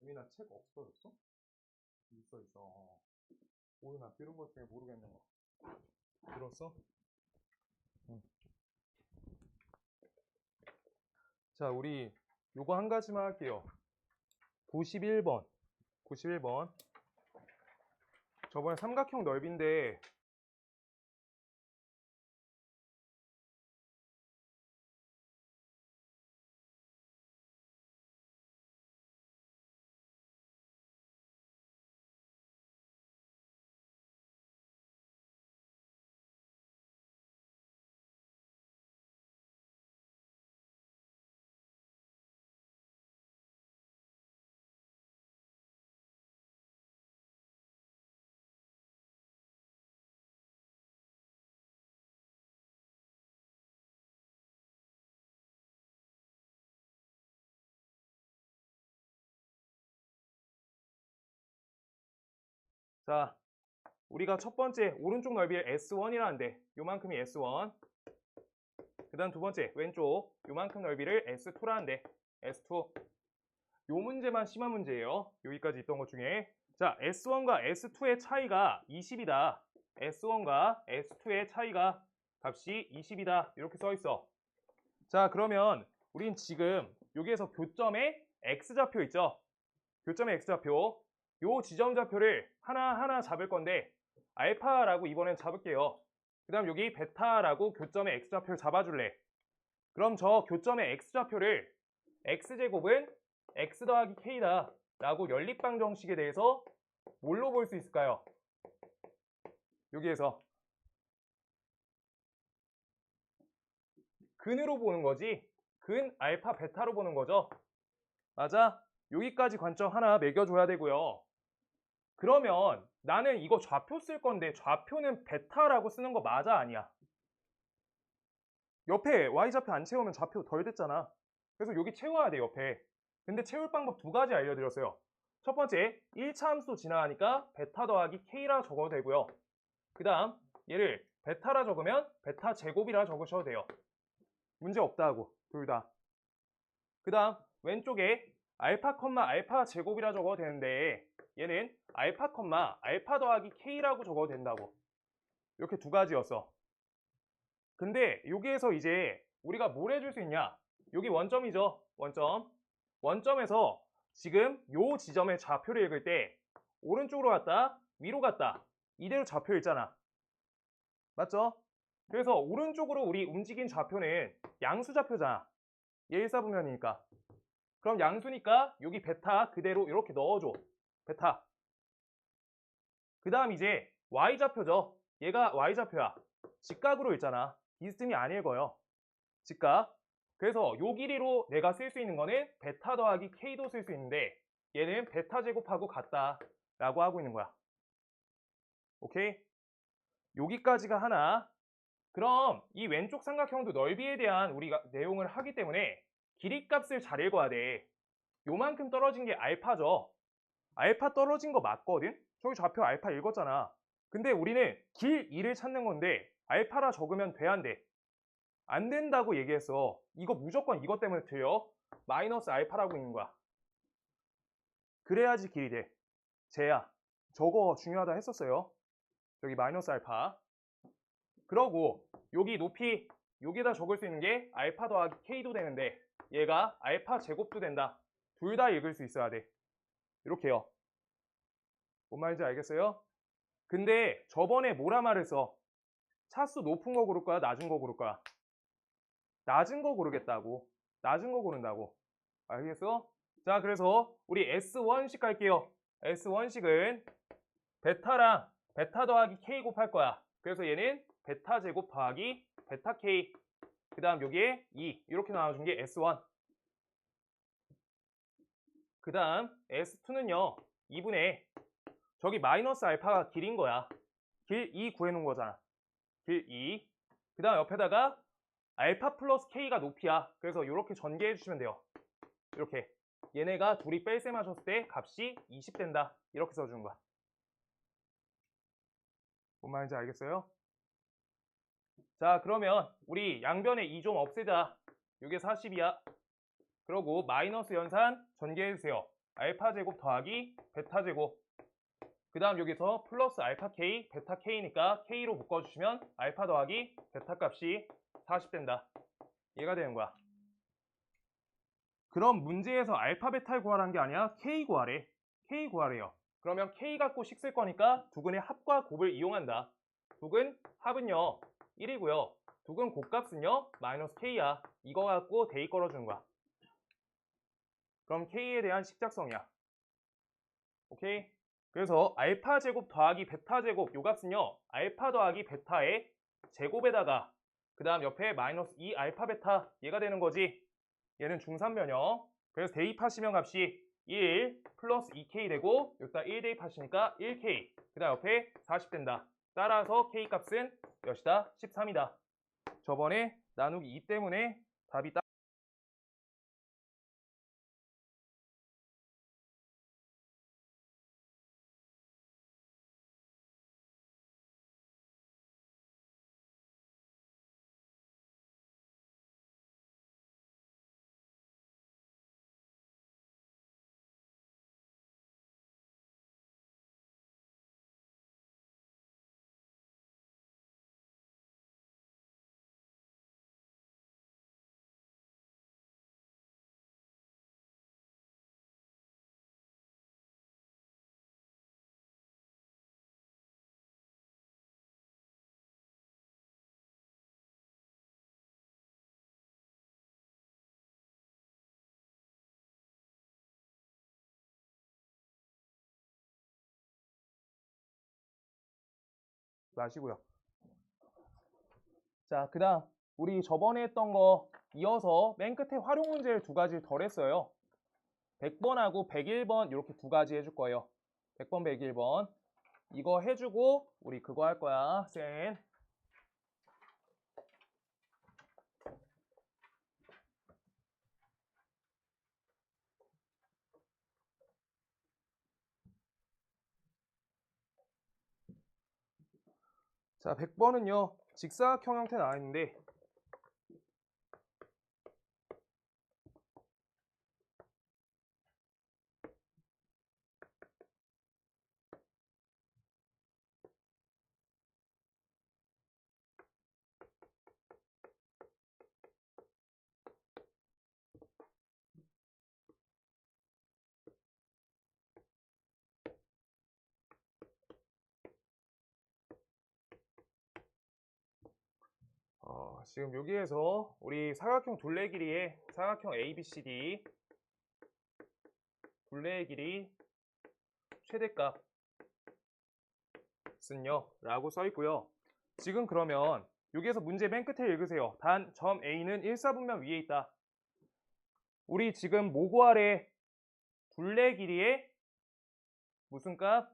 여기나 책 없어졌어? 있어. 오늘 나 들은 것 중에 모르겠는 거. 들었어? 응. 자, 우리 요거 한 가지만 할게요. 91번. 91번. 저번에 삼각형 넓이인데, 자, 우리가 첫 번째 오른쪽 넓이를 S1이라는데, 요만큼이 S1. 그 다음 두 번째 왼쪽 요만큼 넓이를 S2라는데, S2. 요 문제만 심한 문제예요. 여기까지 있던 것 중에. 자, S1과 S2의 차이가 20이다. S1과 S2의 차이가 값이 20이다. 이렇게 써 있어. 자, 그러면 우린 지금 여기에서 교점의 X좌표 있죠? 교점의 X좌표. 요 지점 좌표를 하나하나 잡을 건데, 알파라고 이번엔 잡을게요. 그 다음 여기 베타라고 교점의 X좌표를 잡아줄래. 그럼 저 교점의 X좌표를 X제곱은 X 더하기 K다 라고 연립방정식에 대해서 뭘로 볼 수 있을까요? 여기에서 근으로 보는 거지. 근 알파 베타로 보는 거죠. 맞아? 여기까지 관점 하나 매겨줘야 되고요. 그러면 나는 이거 좌표 쓸 건데 좌표는 베타라고 쓰는 거 맞아 아니야? 옆에 y좌표 안 채우면 좌표 덜 됐잖아. 그래서 여기 채워야 돼, 옆에. 근데 채울 방법 두 가지 알려드렸어요. 첫 번째, 1차 함수 지나가니까 베타 더하기 k라 적어도 되고요. 그 다음 얘를 베타라 적으면 베타 제곱이라 적으셔도 돼요. 문제 없다고, 둘 다. 그 다음 왼쪽에 알파 컴마 알파 제곱이라 적어도 되는데, 얘는 알파 컴마 알파 더하기 k라고 적어도 된다고. 이렇게 두 가지였어. 근데 여기에서 이제 우리가 뭘 해줄 수 있냐? 여기 원점이죠. 원점. 원점에서 지금 요 지점의 좌표를 읽을 때 오른쪽으로 갔다, 위로 갔다, 이대로 좌표 읽잖아. 맞죠? 그래서 오른쪽으로 우리 움직인 좌표는 양수 좌표잖아. 예일사분면이니까. 그럼 양수니까 여기 베타 그대로 이렇게 넣어줘. 베타. 그 다음 이제 y좌표죠. 얘가 y좌표야. 직각으로 읽잖아. 비스듬히 안 읽어요. 직각. 그래서 요 길이로 내가 쓸 수 있는 거는 베타 더하기 k도 쓸 수 있는데, 얘는 베타 제곱하고 같다 라고 하고 있는 거야. 오케이? 여기까지가 하나. 그럼 이 왼쪽 삼각형도 넓이에 대한 우리가 내용을 하기 때문에 길이값을 잘 읽어야 돼. 요만큼 떨어진 게 알파죠. 알파 떨어진 거 맞거든? 저기 좌표 알파 읽었잖아. 근데 우리는 길 2를 찾는 건데 알파라 적으면 돼, 안 돼? 안 된다고 얘기했어. 이거 무조건 이것 때문에 틀려. 마이너스 알파라고 있는 거야. 그래야지 길이 돼. 쟤야. 저거 중요하다 했었어요. 여기 마이너스 알파. 그러고 여기 높이 여기다 적을 수 있는 게 알파 더하기 k도 되는데, 얘가 알파 제곱도 된다. 둘 다 읽을 수 있어야 돼. 이렇게요. 뭔 말인지 알겠어요? 근데 저번에 뭐라 말했어? 차수 높은 거 고를 거야, 낮은 거 고를 거야? 낮은 거 고르겠다고. 낮은 거 고른다고. 알겠어? 자, 그래서 우리 S1식 갈게요. S1식은 베타랑 베타 더하기 K 곱할 거야. 그래서 얘는 베타 제곱 더하기 베타 K. 그 다음 여기에 2. 이렇게 나눠준 게 S1. 그 다음 S2는요. 2분의 저기 마이너스 알파가 길인 거야. 길 2 구해놓은 거잖아. 길 2. 그 다음 옆에다가 알파 플러스 K가 높이야. 그래서 이렇게 전개해 주시면 돼요. 이렇게. 얘네가 둘이 뺄셈 하셨을 때 값이 20 된다. 이렇게 써주는 거야. 뭔 말인지 알겠어요? 자, 그러면 우리 양변에 2 좀 없애자. 이게 40이야. 그러고 마이너스 연산 전개해주세요. 알파 제곱 더하기 베타 제곱. 그 다음 여기서 플러스 알파 K, 베타 K니까 K로 묶어주시면 알파 더하기 베타 값이 40 된다. 얘가 되는 거야. 그럼 문제에서 알파 베타를 구하라는 게 아니라 K 구하래. K 구하래요. 그러면 K 갖고 식 쓸 거니까 두근의 합과 곱을 이용한다. 두근 합은요 1이고요. 두근 곱값은요 마이너스 K야. 이거 갖고 대입 걸어주는 거야. 그럼 K에 대한 식작성이야. 오케이? 그래서 알파 제곱 더하기 베타 제곱 요 값은요 알파 더하기 베타의 제곱에다가 그 다음 옆에 마이너스 2 알파 베타 얘가 되는 거지. 얘는 중삼변형. 그래서 대입하시면 값이 1 플러스 2K 되고 여기다 1 대입하시니까 1K 그 다음 옆에 40 된다. 따라서 K 값은 몇이다? 13이다. 저번에 나누기 2 때문에 답이 딱 마시고요. 자, 그 다음 우리 저번에 했던 거 이어서 맨 끝에 활용 문제를 두 가지 덜 했어요. 100번하고 101번 이렇게 두 가지 해줄 거예요. 100번, 101번 이거 해주고 우리 그거 할 거야. 쌤. 자, 100번은요. 직사각형 형태 나와 있는데 지금 여기에서 우리 사각형 둘레 길이의 사각형 ABCD 둘레의 길이 최대값은요 라고 써 있고요. 지금 그러면 여기에서 문제 맨 끝에 읽으세요. 단 점 A는 일사분면 위에 있다. 우리 지금 뭐 구하래? 둘레 길이의 무슨 값?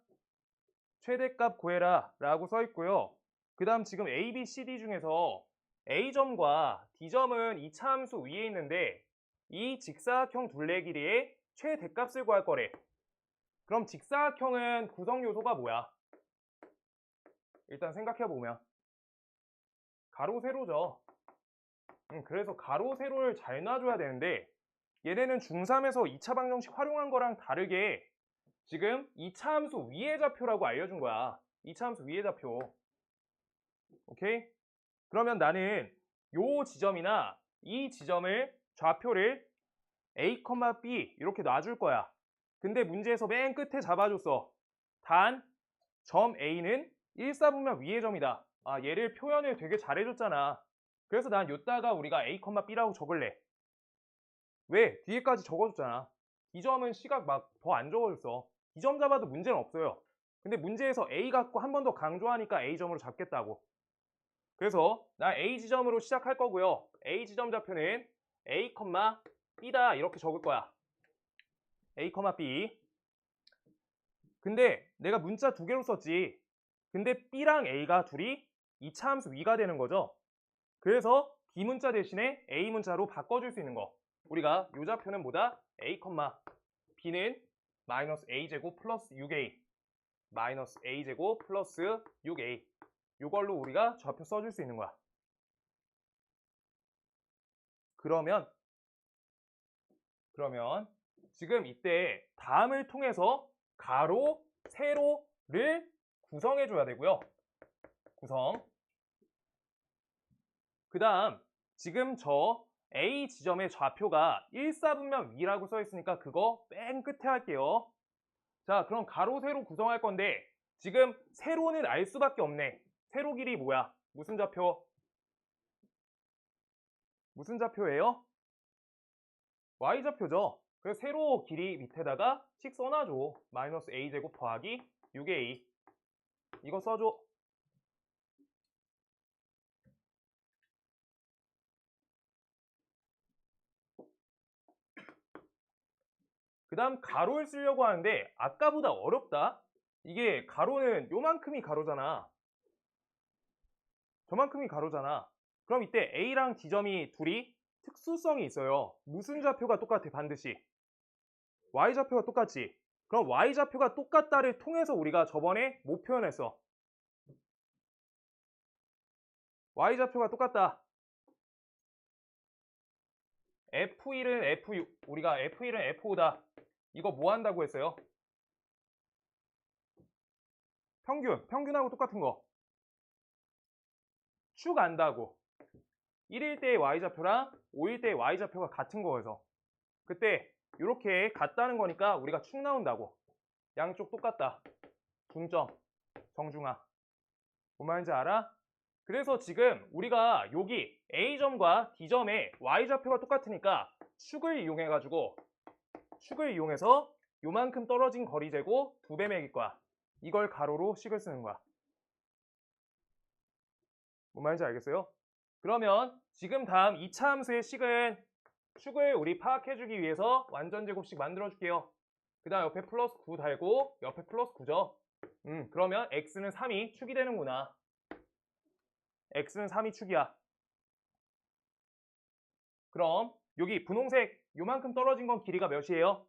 최대값 구해라 라고 써 있고요. 그 다음 지금 A, B, C, D 중에서 A점과 D점은 이차 함수 위에 있는데 이 직사각형 둘레 길이의 최대값을 구할 거래. 그럼 직사각형은 구성 요소가 뭐야? 일단 생각해보면 가로, 세로죠. 그래서 가로, 세로를 잘 놔줘야 되는데 얘네는 중3에서 2차 방정식 활용한 거랑 다르게 지금 2차 함수 위의 좌표라고 알려준 거야. 2차 함수 위의 좌표. 오케이? 그러면 나는 요 지점이나 이 지점을 좌표를 A, B 이렇게 놔줄 거야. 근데 문제에서 맨 끝에 잡아줬어. 단 점 A는 일사분면 위의 점이다. 아, 얘를 표현을 되게 잘해줬잖아. 그래서 난 요따가 우리가 A, B라고 적을래. 왜? 뒤에까지 적어줬잖아. 이 점은 시각 막 더 안 적어줬어. 이 점 잡아도 문제는 없어요. 근데 문제에서 A 갖고 한 번 더 강조하니까 A점으로 잡겠다고. 그래서 나 A 지점으로 시작할 거고요. A 지점 좌표는 A, B다 이렇게 적을 거야. A, B. 근데 내가 문자 두 개로 썼지. 근데 B랑 A가 둘이 2차 함수 위가 되는 거죠. 그래서 B 문자 대신에 A 문자로 바꿔줄 수 있는 거. 우리가 요 좌표는 뭐다? A, B는 마이너스 A제곱 플러스 6A 마이너스 A제곱 플러스 6A 요걸로 우리가 좌표 써줄 수 있는 거야. 그러면 지금 이때 다음을 통해서 가로, 세로를 구성해 줘야 되고요. 구성. 그 다음 지금 저 A 지점의 좌표가 1사분면 위라고 써 있으니까 그거 맨 끝에 할게요. 자, 그럼 가로, 세로 구성할 건데 지금 세로는 알 수밖에 없네. 세로 길이 뭐야? 무슨 좌표? 무슨 좌표예요? Y좌표죠. 그래서 세로 길이 밑에다가 씩 써놔줘. 마이너스 A제곱 더하기 6A. 이거 써줘. 그 다음 가로를 쓰려고 하는데 아까보다 어렵다. 이게 가로는 요만큼이 가로잖아. 저만큼이 가로잖아. 그럼 이때 A랑 D점이 둘이 특수성이 있어요. 무슨 좌표가 똑같아? 반드시 Y좌표가 똑같지. 그럼 Y좌표가 똑같다를 통해서 우리가 저번에 뭐 표현했어? Y좌표가 똑같다. F1은 F6, 우리가 F1은 F5다. 이거 뭐 한다고 했어요? 평균하고 똑같은 거. 축 안다고. 1일 때의 Y좌표랑 5일 때의 Y좌표가 같은 거여서. 그때 이렇게 같다는 거니까 우리가 축 나온다고. 양쪽 똑같다. 중점, 정중하. 뭔 말인지 알아? 그래서 지금 우리가 여기 A점과 D점의 Y좌표가 똑같으니까 축을 이용해서 요만큼 떨어진 거리 재고 2배 매길 거야. 이걸 가로로 식을 쓰는 거야. 뭔 말인지 알겠어요? 그러면 지금 다음 2차 함수의 식은 축을 우리 파악해주기 위해서 완전제곱식 만들어줄게요. 그 다음 옆에 플러스 9 달고 옆에 플러스 9죠. 그러면 x는 3이 축이 되는구나. x는 3이 축이야. 그럼 여기 분홍색 요만큼 떨어진 건 길이가 몇이에요?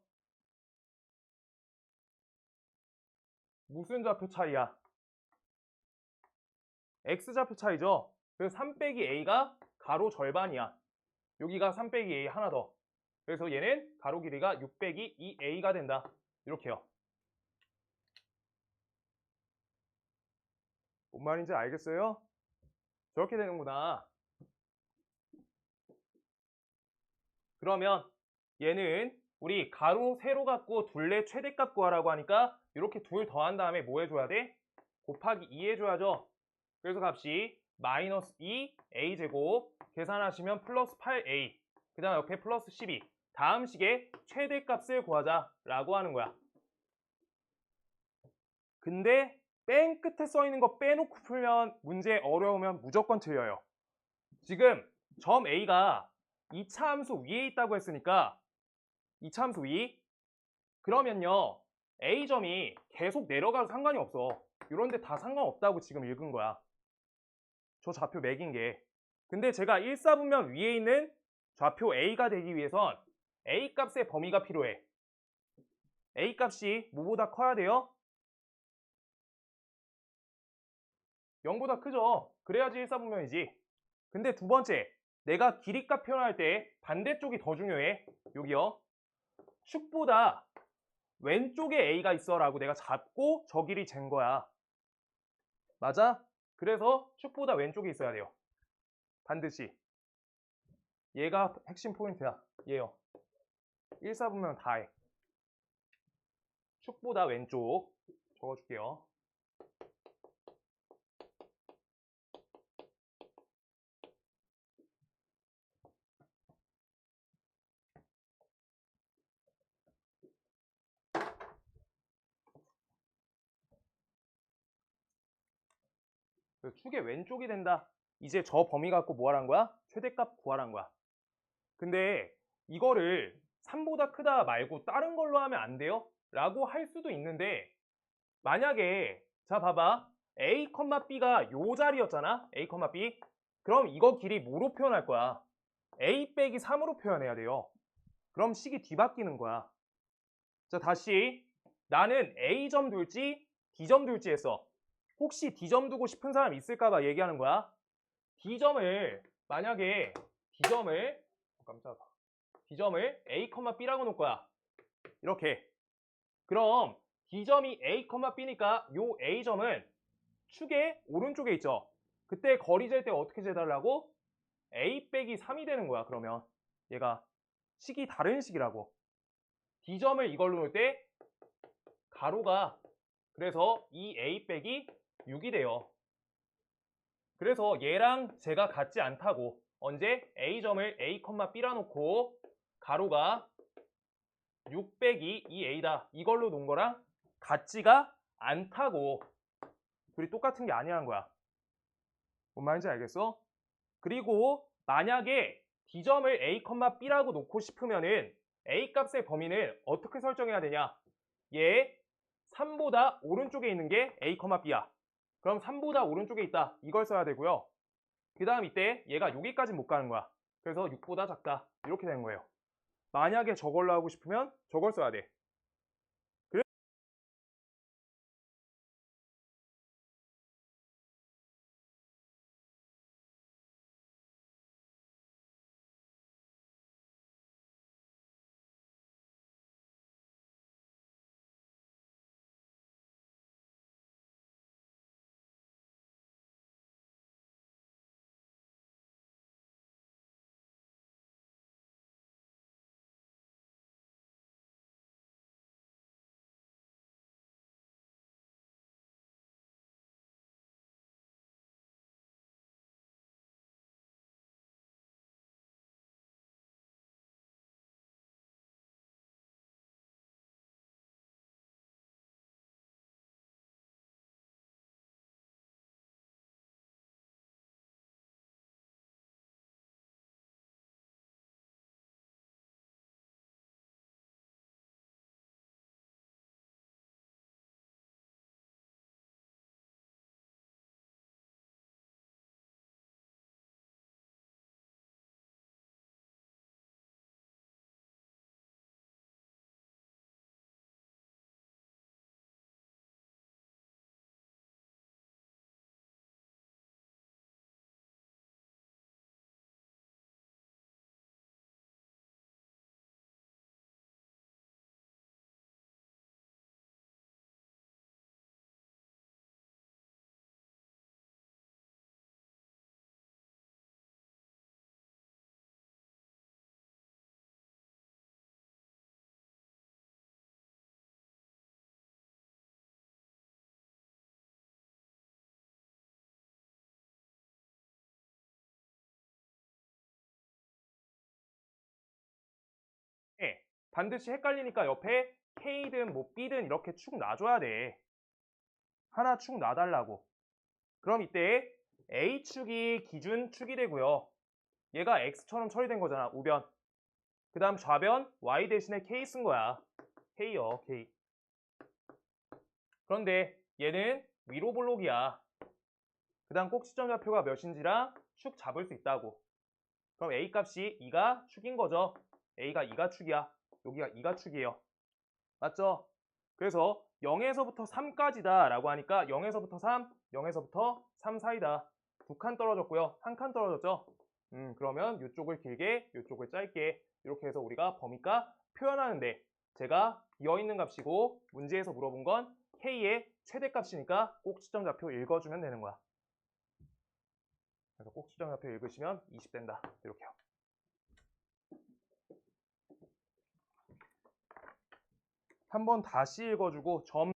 무슨 좌표 차이야? x좌표 차이죠. 그래서 3 빼기 a가 가로 절반이야. 여기가 3 빼기 a 하나 더. 그래서 얘는 가로 길이가 6 빼기 2a가 된다. 이렇게요. 뭔 말인지 알겠어요? 저렇게 되는구나. 그러면 얘는 우리 가로, 세로 갖고 둘레 최대값 구하라고 하니까 이렇게 둘 더한 다음에 뭐 해줘야 돼? 곱하기 2 해줘야죠. 그래서 값이 마이너스 2a제곱 계산하시면 플러스 8a 그 다음 옆에 플러스 12 다음 식의 최대값을 구하자라고 하는 거야. 근데 맨 끝에 써있는 거 빼놓고 풀면 문제 어려우면 무조건 틀려요. 지금 점 A가 2차 함수 위에 있다고 했으니까 2차 함수 위 그러면요 A점이 계속 내려가도 상관이 없어. 이런데 다 상관없다고 지금 읽은 거야. 저 좌표 매긴 게. 근데 제가 1사분면 위에 있는 좌표 A가 되기 위해선 A 값의 범위가 필요해. A 값이 뭐보다 커야 돼요? 0보다 크죠. 그래야지 1사분면이지. 근데 두 번째, 내가 길이값 표현할 때 반대쪽이 더 중요해. 여기요. 축보다 왼쪽에 A가 있어 라고 내가 잡고 저 길이 잰 거야. 맞아? 그래서 축보다 왼쪽에 있어야 돼요. 반드시. 얘가 핵심 포인트야. 얘요. 1사분면 다 해. 축보다 왼쪽 적어줄게요. 축의 왼쪽이 된다. 이제 저 범위 갖고 뭐 하란 거야? 최대값 구하란 거야. 근데 이거를 3보다 크다 말고 다른 걸로 하면 안 돼요? 라고 할 수도 있는데 만약에 자 봐봐 A, B가 요 자리였잖아. A, B 그럼 이거 길이 뭐로 표현할 거야? A 빼기 3으로 표현해야 돼요. 그럼 식이 뒤바뀌는 거야. 자 다시 나는 A점 둘지 D점 둘지 했어. 혹시 D점 두고 싶은 사람 있을까봐 얘기하는 거야. 만약에 D점을 깜짝아 D점을 A, B라고 놓을 거야. 이렇게. 그럼 D점이 A, B니까 요 A점은 축의 오른쪽에 있죠. 그때 거리 잴 때 어떻게 재달라고? A 빼기 3이 되는 거야. 그러면 얘가 식이 다른 식이라고. D점을 이걸로 놓을 때 가로가 그래서 2A 빼기 6이 돼요. 그래서 얘랑 쟤가 같지 않다고. 언제? A점을 A, B라 놓고 가로가 6 빼기 2A다. 이걸로 놓은 거랑 같지가 않다고. 둘이 똑같은 게 아니라는 거야. 뭔 말인지 알겠어? 그리고 만약에 D점을 A, B라고 놓고 싶으면은 A 값의 범위는 어떻게 설정해야 되냐? 얘 3보다 오른쪽에 있는 게 A, B야. 그럼 3보다 오른쪽에 있다. 이걸 써야 되고요. 그 다음 이때 얘가 여기까지 못 가는 거야. 그래서 6보다 작다. 이렇게 되는 거예요. 만약에 저걸로 하고 싶으면 저걸 써야 돼. 네, 반드시 헷갈리니까 옆에 K든 뭐 B든 이렇게 축 놔줘야 돼. 하나 축 놔달라고. 그럼 이때 A축이 기준 축이 되고요. 얘가 X처럼 처리된 거잖아, 우변. 그 다음 좌변 Y 대신에 K 쓴 거야. K요, K. 그런데 얘는 위로 볼록이야. 그 다음 꼭 시점 좌표가 몇인지랑 축 잡을 수 있다고. 그럼 A 값이 2가 축인 거죠. A가 2가 축이야. 여기가 2가 축이에요. 맞죠? 그래서 0에서부터 3까지다 라고 하니까 0에서부터 3, 0에서부터 3 사이다. 두 칸 떨어졌고요. 한 칸 떨어졌죠? 그러면 이쪽을 길게, 이쪽을 짧게 이렇게 해서 우리가 범위가 표현하는데 제가 비어있는 값이고 문제에서 물어본 건 K의 최대값이니까 꼭 시점 좌표 읽어주면 되는 거야. 그래서 꼭 시점 좌표 읽으시면 20 된다. 이렇게요. 한번 다시 읽어주고 점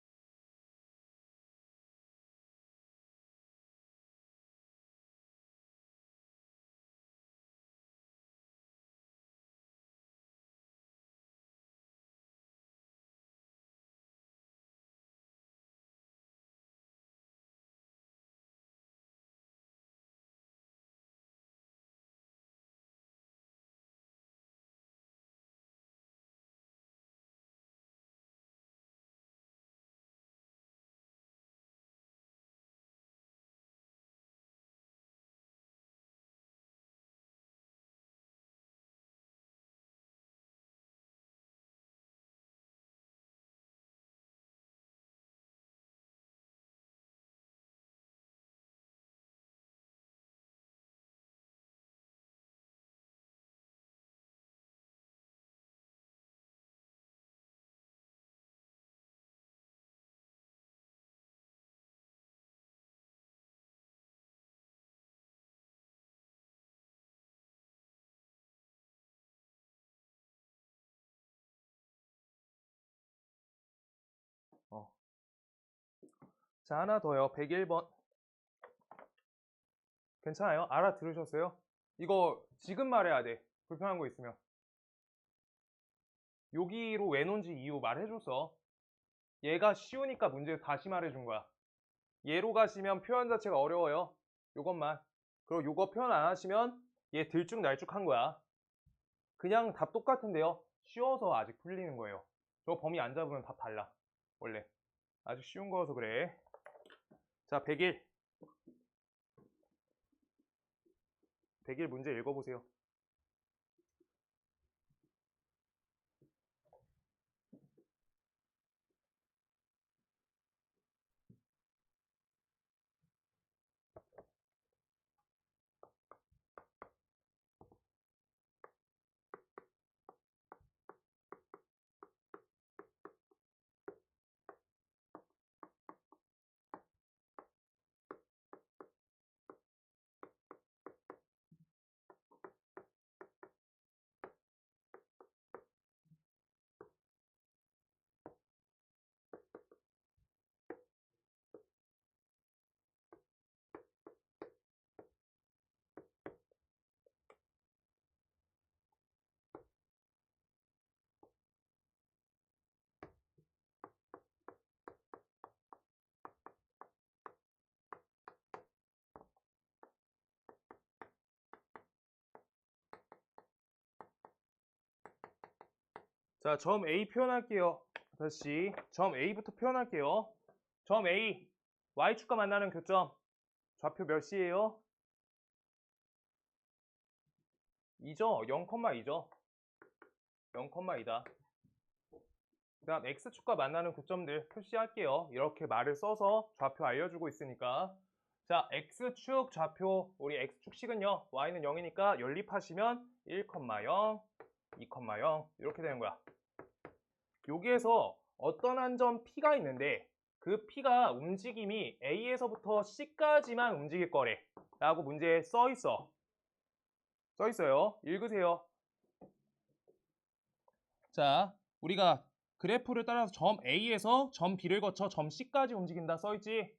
자, 하나 더요. 101번. 괜찮아요? 알아들으셨어요? 이거 지금 말해야 돼. 불편한 거 있으면. 여기로 왜 놓은지 이유 말해줬어. 얘가 쉬우니까 문제 다시 말해준 거야. 얘로 가시면 표현 자체가 어려워요. 요것만. 그리고 요거 표현 안 하시면 얘 들쭉날쭉한 거야. 그냥 답 똑같은데요. 쉬워서 아직 풀리는 거예요. 저 범위 안 잡으면 답 달라. 원래. 아주 쉬운 거여서 그래. 자, 101. 101 문제 읽어보세요. 자, 점 A 표현할게요. 다시 점 A부터 표현할게요. 점 A, Y축과 만나는 교점. 좌표 몇 시예요? 2죠? 0,2죠? 0,2다. 그 다음 X축과 만나는 교점들 표시할게요. 이렇게 말을 써서 좌표 알려주고 있으니까. 자, X축 좌표, 우리 X축식은요. Y는 0이니까 연립하시면 1,0, 2,0 이렇게 되는 거야. 여기에서 어떤 한 점 P가 있는데 그 P가 움직임이 A에서부터 C까지만 움직일 거래 라고 문제에 써있어요. 읽으세요. 자, 우리가 그래프를 따라서 점 A에서 점 B를 거쳐 점 C까지 움직인다 써있지?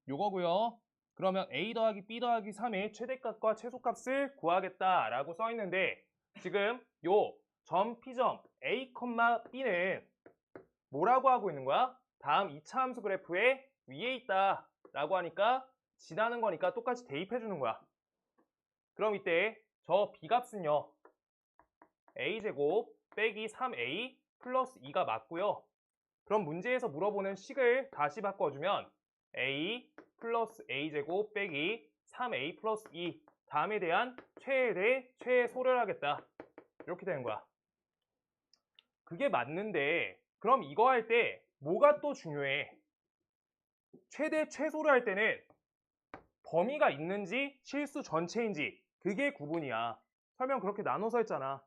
요거고요. 그러면 A 더하기 B 더하기 3의 최대값과 최소값을 구하겠다 라고 써있는데 지금 요 점 P점 A, B는 뭐라고 하고 있는 거야? 다음 2차 함수 그래프에 위에 있다 라고 하니까 지나는 거니까 똑같이 대입해 주는 거야. 그럼 이때 저 B값은요. A제곱 빼기 3A 플러스 2가 맞고요. 그럼 문제에서 물어보는 식을 다시 바꿔주면 A 플러스 A제곱 빼기 3A 플러스 2 다음에 대한 최대 최소를 하겠다. 이렇게 되는 거야. 그게 맞는데 그럼 이거 할 때 뭐가 또 중요해? 최대 최소를 할 때는 범위가 있는지 실수 전체인지 그게 구분이야. 설명 그렇게 나눠서 했잖아.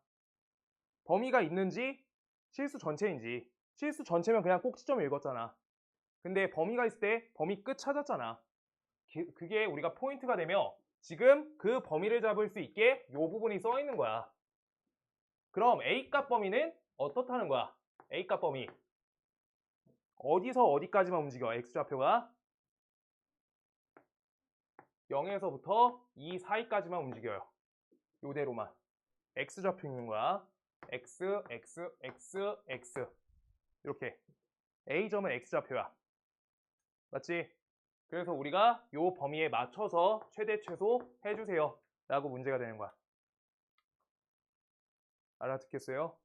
범위가 있는지 실수 전체인지. 실수 전체면 그냥 꼭지점 읽었잖아. 근데 범위가 있을 때 범위 끝 찾았잖아. 그게 우리가 포인트가 되며 지금 그 범위를 잡을 수 있게 이 부분이 써 있는 거야. 그럼 A값 범위는 어떻다는 거야? A값 범위 어디서 어디까지만 움직여? X좌표가 0에서부터 2 사이까지만 움직여요. 요대로만 X좌표 있는 거야. X, X, X, X 이렇게 A점은 X좌표야. 맞지? 그래서 우리가 요 범위에 맞춰서 최대 최소 해주세요 라고 문제가 되는 거야. 알아듣겠어요?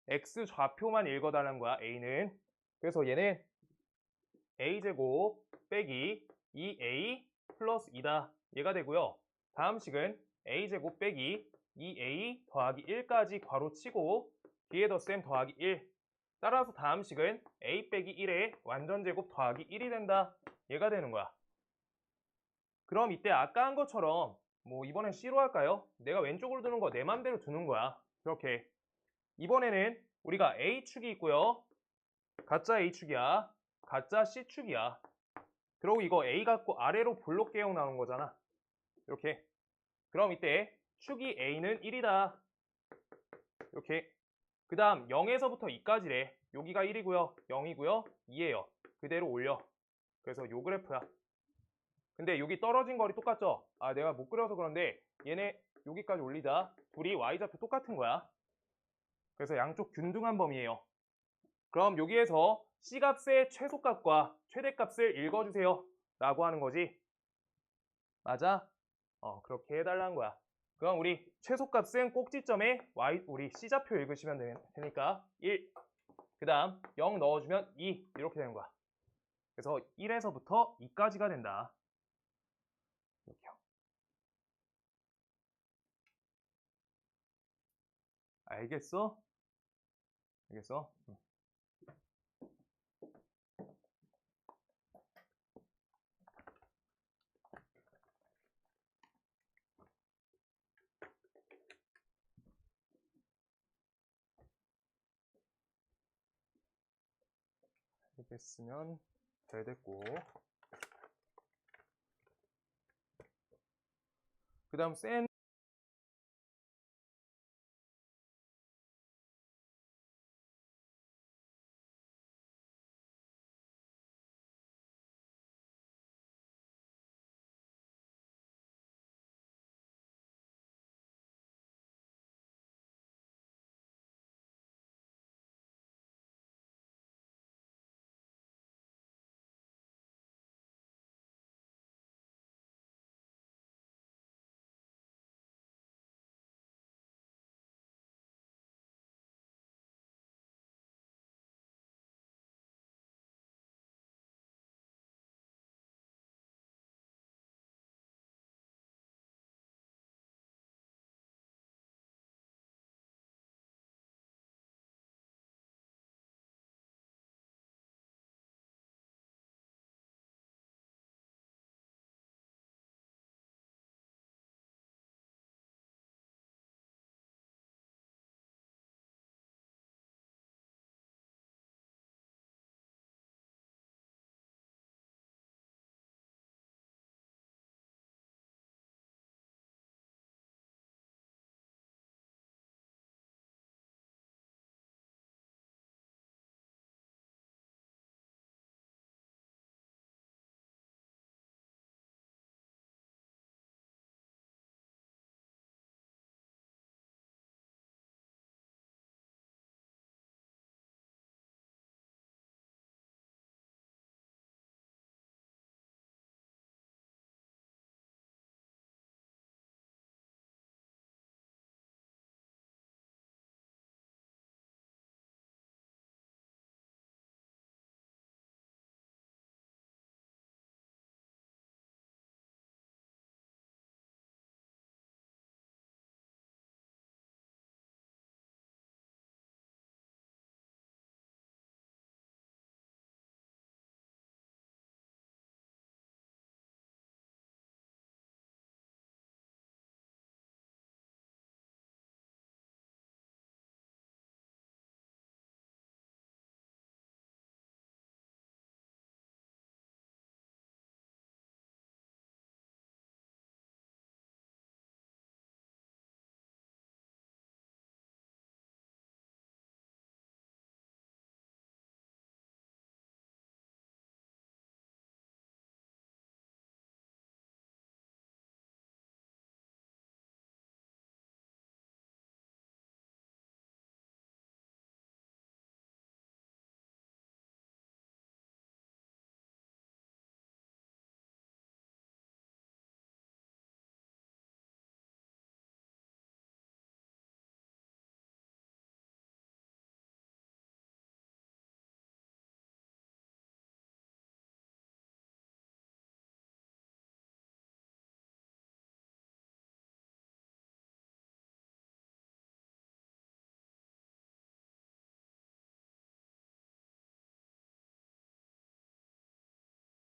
X좌표만 읽어달라는 거야. A는. 그래서 얘는 A제곱 빼기 2A 플러스 2다. 얘가 되고요. 다음 식은 A제곱 빼기 2A 더하기 1까지 괄호치고 뒤에 덧셈 더하기 1. 따라서 다음 식은 A 빼기 1의 완전제곱 더하기 1이 된다. 얘가 되는 거야. 그럼 이때 아까 한 것처럼 뭐 이번엔 C로 할까요? 내가 왼쪽으로 두는 거 내 맘대로 두는 거야. 그렇게. 이번에는 우리가 A축이 있고요. 가짜 A축이야. 가짜 C축이야. 그리고 이거 A 갖고 아래로 블록 계형 나온 거잖아. 이렇게. 그럼 이때 축이 A는 1이다. 이렇게. 그 다음 0에서부터 2까지래. 여기가 1이고요. 0이고요. 2예요. 그대로 올려. 그래서 요 그래프야. 근데 여기 떨어진 거리 똑같죠? 아, 내가 못 그려서 그런데 얘네 여기까지 올리자. 둘이 y좌표 똑같은 거야. 그래서 양쪽 균등한 범위예요. 그럼 여기에서 C값의 최소값과 최대값을 읽어주세요. 라고 하는 거지. 맞아? 그렇게 해달라는 거야. 그럼 우리 최소값은 꼭지점에 우리 C좌표 읽으시면 되니까 1, 그 다음 0 넣어주면 2 이렇게 되는 거야. 그래서 1에서부터 2까지가 된다. 이렇게요. 알겠어? 알겠어? 알겠으면 잘 됐고, 그 다음 센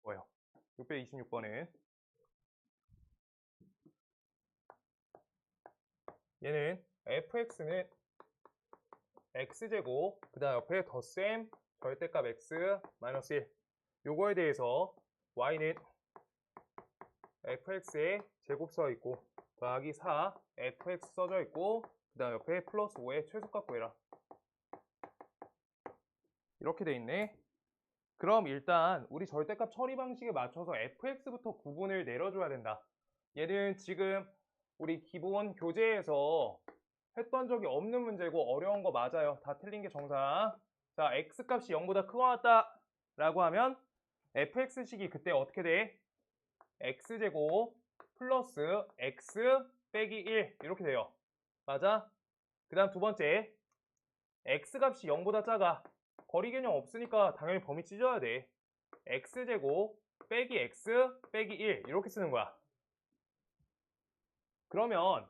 뭐예요? 626번은 얘는 fx는 x제곱, 그 다음 옆에 덧셈 절대값 x 마이너스 1. 요거에 대해서 y는 fx에 제곱 써 있고 더하기 4 fx 써져 있고 그 다음 옆에 플러스 5의 최소값 구해라. 이렇게 돼 있네. 그럼 일단 우리 절대값 처리 방식에 맞춰서 fx부터 구분을 내려줘야 된다. 얘는 지금 우리 기본 교재에서 했던 적이 없는 문제고 어려운 거 맞아요. 다 틀린 게 정상. 자, x값이 0보다 크거나 같다 라고 하면 fx식이 그때 어떻게 돼? x제곱 플러스 x 빼기 1 이렇게 돼요. 맞아? 그 다음 두 번째, x값이 0보다 작아. 거리 개념 없으니까 당연히 범위 찢어야 돼. x제곱 빼기 x 빼기 1 이렇게 쓰는 거야. 그러면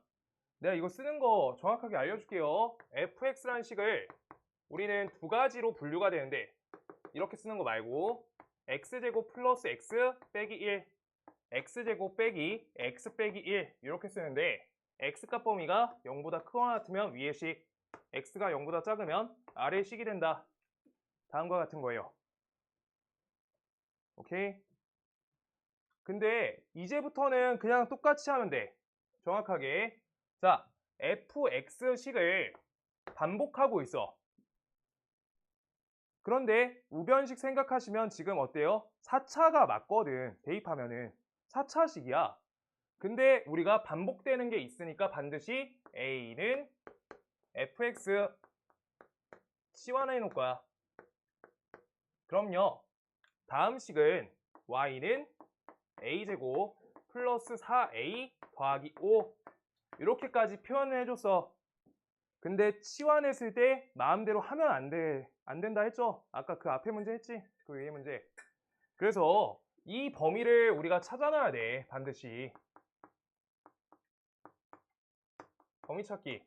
내가 이거 쓰는 거 정확하게 알려줄게요. fx라는 식을 우리는 두 가지로 분류가 되는데 이렇게 쓰는 거 말고 x제곱 플러스 x 빼기 1 x제곱 빼기 x 빼기 1 이렇게 쓰는데 x값 범위가 0보다 크거나 같으면 위의 식, x가 0보다 작으면 아래의 식이 된다. 다음과 같은 거예요. 오케이? 근데 이제부터는 그냥 똑같이 하면 돼. 정확하게. 자, fx식을 반복하고 있어. 그런데 우변식 생각하시면 지금 어때요? 4차가 맞거든. 대입하면은 4차식이야. 근데 우리가 반복되는 게 있으니까 반드시 a는 fx 치환해 놓을 거야. 그럼요. 다음 식은 y는 a제곱 플러스 4a 더하기 5 이렇게까지 표현을 해줬어. 근데 치환했을 때 마음대로 하면 안 된다 했죠? 아까 그 앞에 문제 했지? 그 위에 문제. 그래서 이 범위를 우리가 찾아놔야 돼. 반드시. 범위 찾기.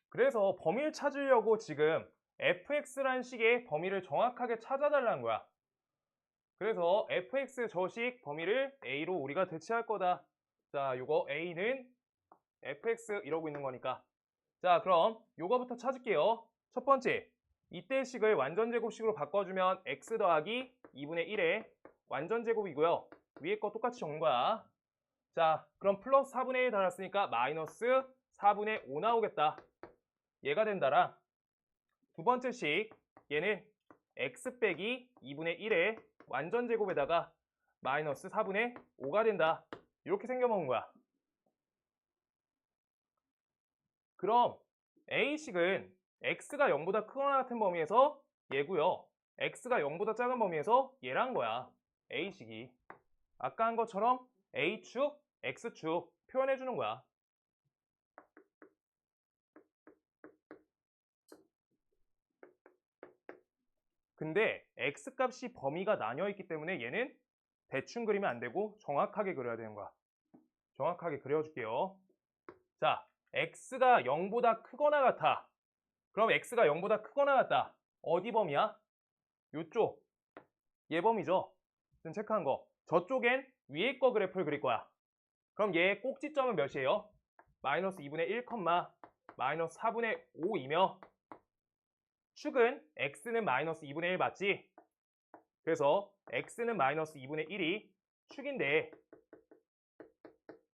그래서 범위를 찾으려고 지금 fx란 식의 범위를 정확하게 찾아달라는 거야. 그래서 fx 저식 범위를 a로 우리가 대체할 거다. 자, 요거 a는 fx 이러고 있는 거니까. 자, 그럼 요거부터 찾을게요. 첫 번째, 이때 식을 완전제곱식으로 바꿔주면 x 더하기 2분의 1의 완전제곱이고요. 위에 거 똑같이 적는 거야. 자, 그럼 플러스 4분의 1 달았으니까 마이너스 4분의 5 나오겠다. 얘가 된다라. 두 번째 식, 얘는 x 빼기 2분의 1의 완전제곱에다가 마이너스 4분의 5가 된다. 이렇게 생겨먹은 거야. 그럼 A식은 x가 0보다 크거나 같은 범위에서 얘고요. x가 0보다 작은 범위에서 얘란 거야. A식이. 아까 한 것처럼 A축, X축 표현해 주는 거야. 근데 X값이 범위가 나뉘어 있기 때문에 얘는 대충 그리면 안 되고 정확하게 그려야 되는 거야. 정확하게 그려줄게요. 자, X가 0보다 크거나 같아. 그럼 X가 0보다 크거나 같다. 어디 범위야? 요쪽. 얘 범위죠. 지금 체크한 거. 저쪽엔 위에 거 그래프를 그릴 거야. 그럼 얘의 꼭지점은 몇이에요? 마이너스 2분의 1, 마이너스 4분의 5이며 축은 x는 마이너스 2분의 1 맞지? 그래서 x는 마이너스 2분의 1이 축인데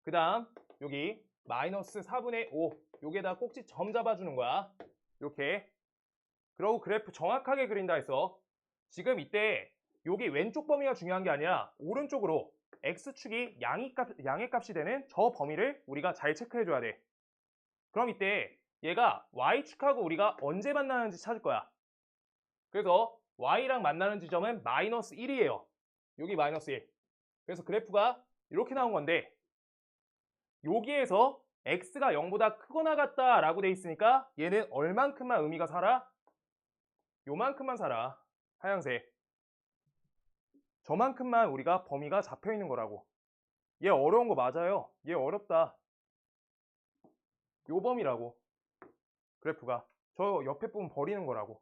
그 다음 여기 마이너스 4분의 5 여기에다 꼭지점 잡아주는 거야. 이렇게. 그리고 그래프 정확하게 그린다 했어. 지금 이때 여기 왼쪽 범위가 중요한 게 아니라 오른쪽으로 x축이 양의 값이 되는 저 범위를 우리가 잘 체크해줘야 돼. 그럼 이때 얘가 y축하고 우리가 언제 만나는지 찾을 거야. 그래서 y랑 만나는 지점은 마이너스 1이에요. 여기 마이너스 1. 그래서 그래프가 이렇게 나온 건데 여기에서 x가 0보다 크거나 같다 라고 돼 있으니까 얘는 얼만큼만 의미가 살아? 요만큼만 살아. 하얀색. 저만큼만 우리가 범위가 잡혀 있는 거라고. 얘 어려운 거 맞아요. 얘 어렵다. 요 범위라고. 그래프가. 저 옆에 부분 버리는 거라고.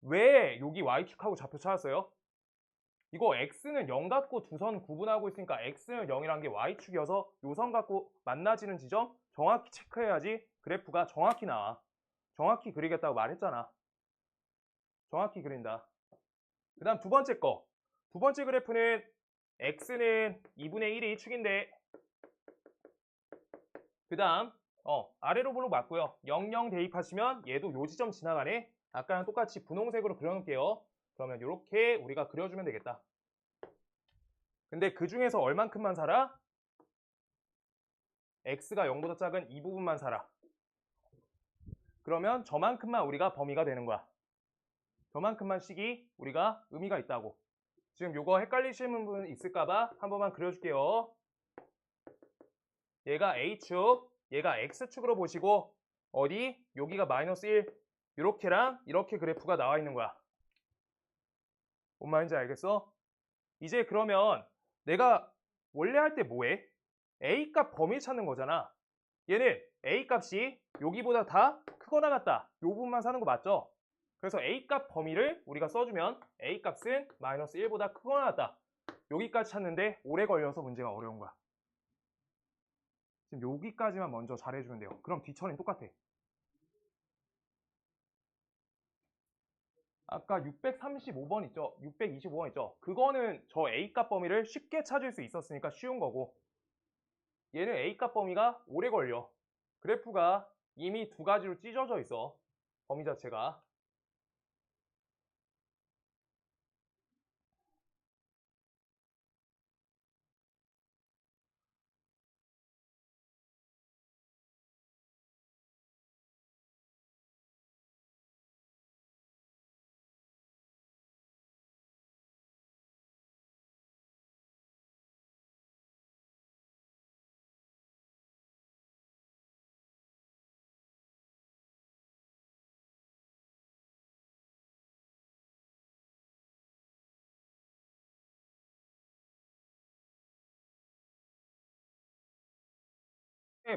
왜 여기 y축하고 좌표 찾았어요? 이거 x는 0 갖고 두 선 구분하고 있으니까 x는 0이란 게 y축이어서 요 선 갖고 만나지는 지점 정확히 체크해야지 그래프가 정확히 나와. 정확히 그리겠다고 말했잖아. 정확히 그린다. 그 다음 두 번째 거. 두 번째 그래프는 x는 2분의 1이 축인데 그 다음 아래로 블록 맞고요. 00 대입하시면 얘도 요 지점 지나가네. 아까랑 똑같이 분홍색으로 그려놓을게요. 그러면 이렇게 우리가 그려주면 되겠다. 근데 그 중에서 얼만큼만 살아? x가 0보다 작은 이 부분만 살아. 그러면 저만큼만 우리가 범위가 되는 거야. 저만큼만 식이 우리가 의미가 있다고. 지금 요거 헷갈리시는 분 있을까봐 한 번만 그려줄게요. 얘가 A축, 얘가 X축으로 보시고 어디? 여기가 마이너스 1 이렇게랑 이렇게 그래프가 나와 있는 거야. 뭔 말인지 알겠어? 이제 그러면 내가 원래 할 때 뭐해? A값 범위 찾는 거잖아. 얘는 A값이 여기보다 다 크거나 같다. 요 부분만 사는 거 맞죠? 그래서 A값 범위를 우리가 써주면 A값은 마이너스 1보다 크거나 같다. 여기까지 찾는데 오래 걸려서 문제가 어려운 거야. 지금 여기까지만 먼저 잘해주면 돼요. 그럼 뒤처리는 똑같아. 아까 635번 있죠? 625번 있죠? 그거는 저 A값 범위를 쉽게 찾을 수 있었으니까 쉬운 거고 얘는 A값 범위가 오래 걸려. 그래프가 이미 두 가지로 찢어져 있어. 범위 자체가.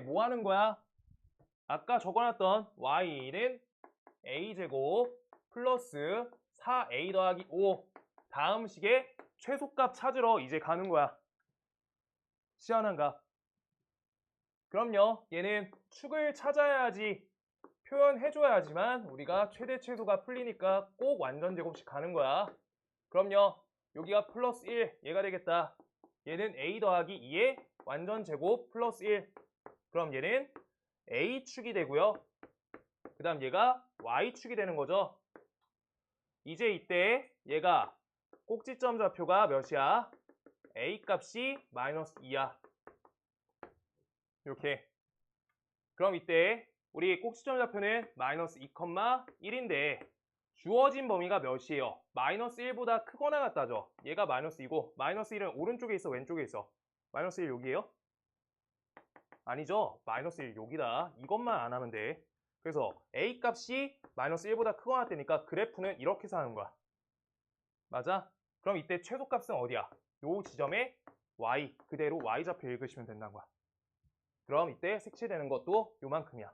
뭐 하는 거야? 아까 적어놨던 y는 a제곱 플러스 4a 더하기 5 다음 식의 최소값 찾으러 이제 가는 거야. 시원한 값. 그럼요. 얘는 축을 찾아야지 표현해줘야지만 우리가 최대 최소가 풀리니까 꼭 완전 제곱식 가는 거야. 그럼요. 여기가 플러스 1 얘가 되겠다. 얘는 a 더하기 2의 완전 제곱 플러스 1. 그럼 얘는 a축이 되고요. 그 다음 얘가 y축이 되는 거죠. 이제 이때 얘가 꼭지점 좌표가 몇이야? a 값이 마이너스 2야. 이렇게. 그럼 이때 우리 꼭지점 좌표는 마이너스 2,1인데 주어진 범위가 몇이에요? 마이너스 1보다 크거나 같다죠. 얘가 마이너스 2고 마이너스 1은 오른쪽에 있어 왼쪽에 있어? 마이너스 1 여기에요? 아니죠. 마이너스 1 여기다. 이것만 안 하면 돼. 그래서 A 값이 마이너스 1보다 크거나 같으니까 그래프는 이렇게 사는 거야. 맞아? 그럼 이때 최소값은 어디야? 요 지점에 y 그대로 y좌표 읽으시면 된다는 거야. 그럼 이때 색칠되는 것도 요만큼이야.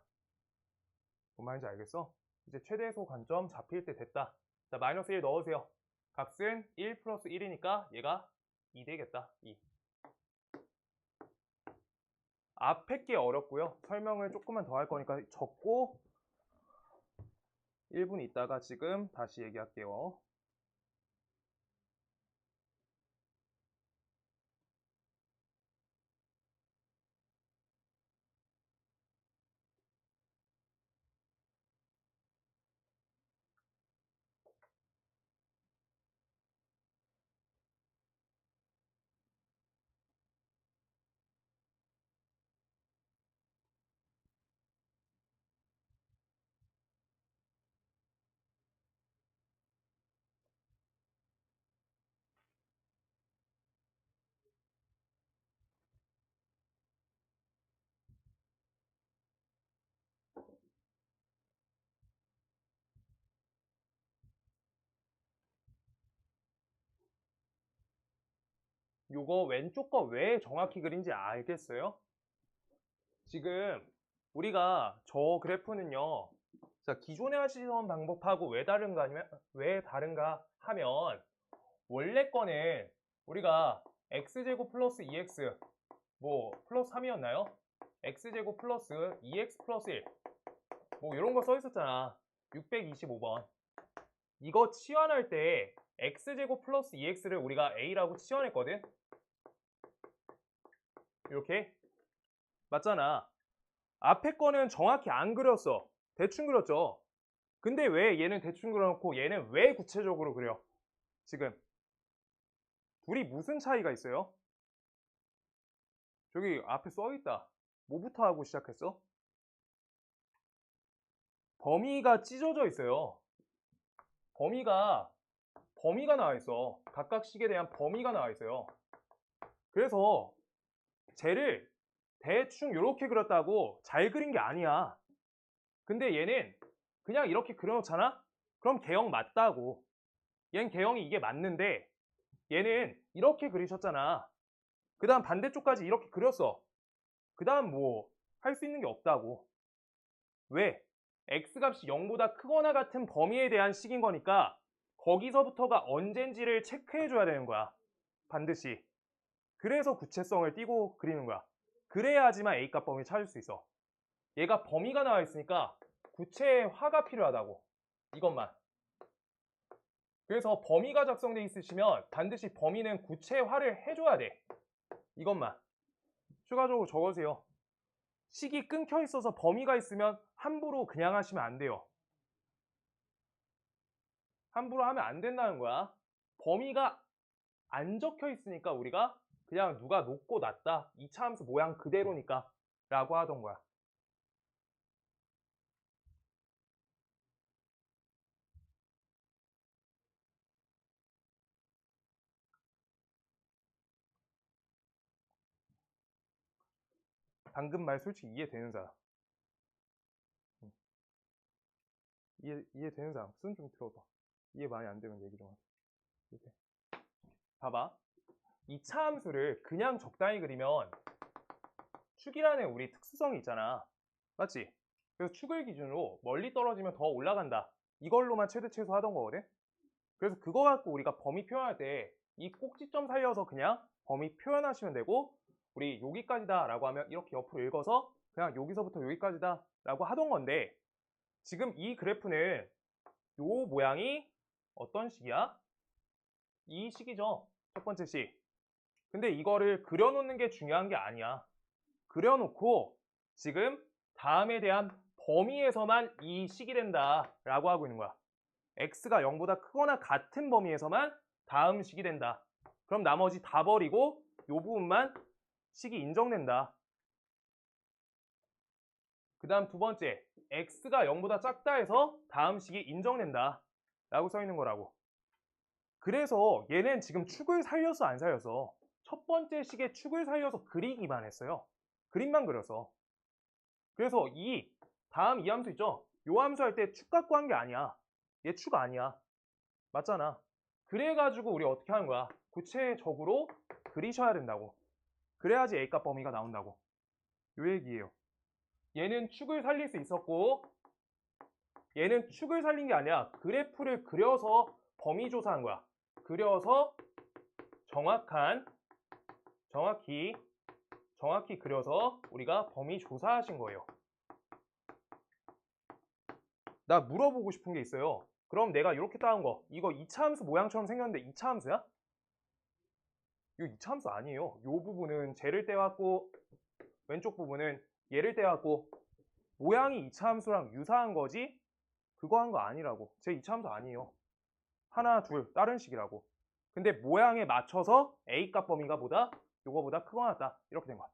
뭔 말인지 알겠어? 이제 최대소 관점 잡힐 때 됐다. 자, 마이너스 1 넣으세요. 값은 1 플러스 1이니까 얘가 2 되겠다. 2. 앞에 게 어렵고요. 설명을 조금만 더 할 거니까 적고 1분 있다가 지금 다시 얘기할게요. 요거 왼쪽 거 왜 정확히 그린지 알겠어요? 지금 우리가 저 그래프는요. 자, 기존에 하시던 방법하고 왜 다른가 하면 원래 거는 우리가 x제곱 플러스 2x 뭐 플러스 3이었나요? x제곱 플러스 2x 플러스 1 뭐 이런 거 써 있었잖아. 625번. 이거 치환할 때 x제곱 플러스 2x를 우리가 a라고 치환했거든. 이렇게 맞잖아. 앞에 거는 정확히 안 그렸어. 대충 그렸죠. 근데 왜 얘는 대충 그려놓고 얘는 왜 구체적으로 그려? 지금 둘이 무슨 차이가 있어요? 저기 앞에 써있다. 뭐부터 하고 시작했어? 범위가 찢어져 있어요. 범위가 나와 있어. 각각 식에 대한 범위가 나와 있어요. 그래서 쟤를 대충 이렇게 그렸다고 잘 그린 게 아니야. 근데 얘는 그냥 이렇게 그려놓잖아? 그럼 개형 맞다고. 얘는 개형이 이게 맞는데 얘는 이렇게 그리셨잖아. 그 다음 반대쪽까지 이렇게 그렸어. 그 다음 뭐 할 수 있는 게 없다고. 왜? x값이 0보다 크거나 같은 범위에 대한 식인 거니까 거기서부터가 언젠지를 체크해 줘야 되는 거야. 반드시. 그래서 구체성을 띄고 그리는 거야. 그래야지만 A값 범위 찾을 수 있어. 얘가 범위가 나와 있으니까 구체화가 필요하다고. 이것만. 그래서 범위가 작성되어 있으시면 반드시 범위는 구체화를 해줘야 돼. 이것만. 추가적으로 적으세요. 식이 끊겨 있어서 범위가 있으면 함부로 그냥 하시면 안 돼요. 함부로 하면 안 된다는 거야. 범위가 안 적혀 있으니까 우리가 그냥 누가 높고 낮다. 2차 함수 모양 그대로니까 라고 하던 거야. 방금 말 솔직히 이해되는 사람. 이해되는 사람. 손 좀 들어봐. 이해 많이 안 되면 얘기 좀 하자. 이렇게. 봐봐. 2차 함수를 그냥 적당히 그리면 축이라는 우리 특수성이 있잖아. 맞지? 그래서 축을 기준으로 멀리 떨어지면 더 올라간다. 이걸로만 최대 최소 하던 거거든? 그래서 그거 갖고 우리가 범위 표현할 때 이 꼭지점 살려서 그냥 범위 표현하시면 되고 우리 여기까지다 라고 하면 이렇게 옆으로 읽어서 그냥 여기서부터 여기까지다 라고 하던 건데 지금 이 그래프는 요 모양이 어떤 식이야? 이 식이죠. 첫 번째 식. 근데 이거를 그려놓는 게 중요한 게 아니야. 그려놓고 지금 다음에 대한 범위에서만 이 식이 된다 라고 하고 있는 거야. x가 0보다 크거나 같은 범위에서만 다음 식이 된다. 그럼 나머지 다 버리고 이 부분만 식이 인정된다. 그 다음 두 번째, x가 0보다 작다 해서 다음 식이 인정된다 라고 써 있는 거라고. 그래서 얘는 지금 축을 살려서 안 살려서 첫 번째 식의 축을 살려서 그리기만 했어요. 그림만 그려서. 그래서 다음 이 함수 있죠? 요 함수 할 때 축 갖고 한 게 아니야. 얘 축 아니야. 맞잖아. 그래가지고 우리 어떻게 하는 거야? 구체적으로 그리셔야 된다고. 그래야지 A값 범위가 나온다고. 요 얘기예요. 얘는 축을 살릴 수 있었고 얘는 축을 살린 게 아니라 그래프를 그려서 범위 조사한 거야. 그려서 정확히 그려서 우리가 범위 조사하신 거예요. 나 물어보고 싶은 게 있어요. 그럼 내가 이렇게 따온 거 이거 2차 함수 모양처럼 생겼는데 2차 함수야? 이거 2차 함수 아니에요. 이 부분은 쟤를 떼왔고 왼쪽 부분은 얘를 떼왔고 모양이 2차 함수랑 유사한 거지 그거 한 거 아니라고. 제 2차 함수 아니에요. 하나 둘 다른 식이라고. 근데 모양에 맞춰서 A값 범위가 요거보다 크거나 같다 이렇게 된 거야.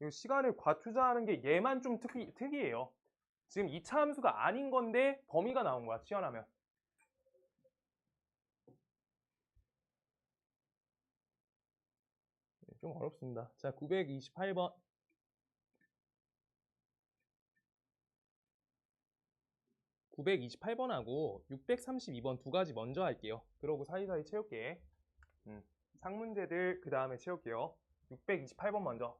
이 시간을 과투자하는 게 얘만 좀 특이해요. 지금 2차 함수가 아닌 건데 범위가 나온 거야, 치환하면. 좀 어렵습니다. 자, 928번. 928번하고 632번 두 가지 먼저 할게요. 그러고 사이사이 채울게. 상문제들 그 다음에 채울게요. 628번 먼저.